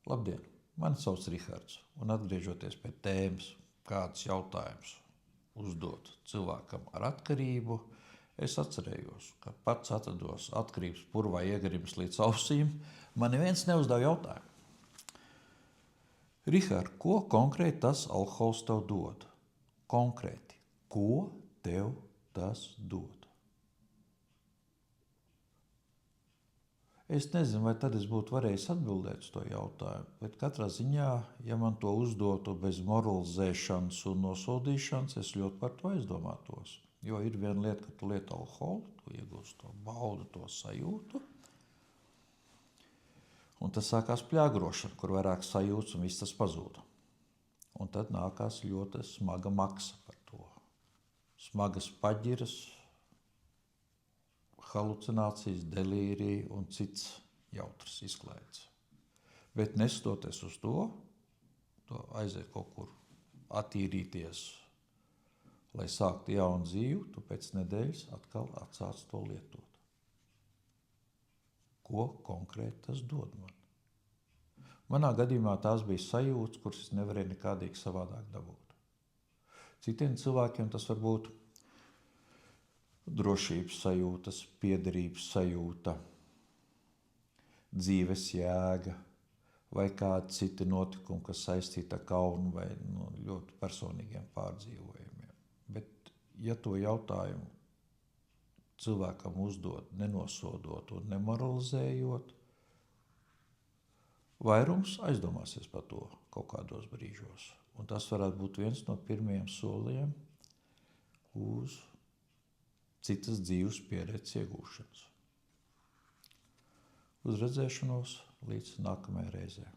Labdien, mani sauc Rihards, un atgriežoties pie tēmas, kādas jautājumus uzdot cilvēkam ar atkarību, es atcerējos, ka pats atrados atkarības purvā iegrimis līdz ausīm, man neviens neuzdev jautājumu. Rihard, ko konkrēti tas alkohols tev dod? Konkrēti, ko tev tas dod? Es nezinu, vai tad es būtu varējis atbildēt uz to jautājumu, bet katrā ziņā, ja man to uzdotu bez moralizēšanas un nosodīšanas, es ļoti par to aizdomātos. Jo ir viena lieta, ka tu lieti alkoholu, tu iegūsi to baudu, to sajūtu, un tas sākās pļāgrošana, kur vairāk sajūtas un viss tas pazūda. Un tad nākās ļoti smaga maksa par to. Smagas paģiras, halucinācijas, delīrija un cits jautrs izklaides. Bet nestoties uz to aiziet kaut kur attīrīties, lai sāktu jaunu dzīvi, tu pēc nedēļas atkal atsāc to lietot. Ko konkrēti tas dod man? Manā gadījumā tās bija sajūtas, kuras es nevarēju nekādīgi savādāk dabūt. Citiem cilvēkiem tas var būt drošības sajūtas, piederības sajūta, dzīves jēga vai kādi citi notikumi, kas saistīti ar kaunu vai ļoti personīgiem pārdzīvojumiem. Bet, ja to jautājumu cilvēkam uzdod nenosodot un nemoralizējot, vairums aizdomāsies par to kaut kādos brīžos. Un tas varētu būt viens no pirmajiem soliem uz citas dzīves pieredzes iegūšanas. Uz redzēšanos līdz nākamajai reizei.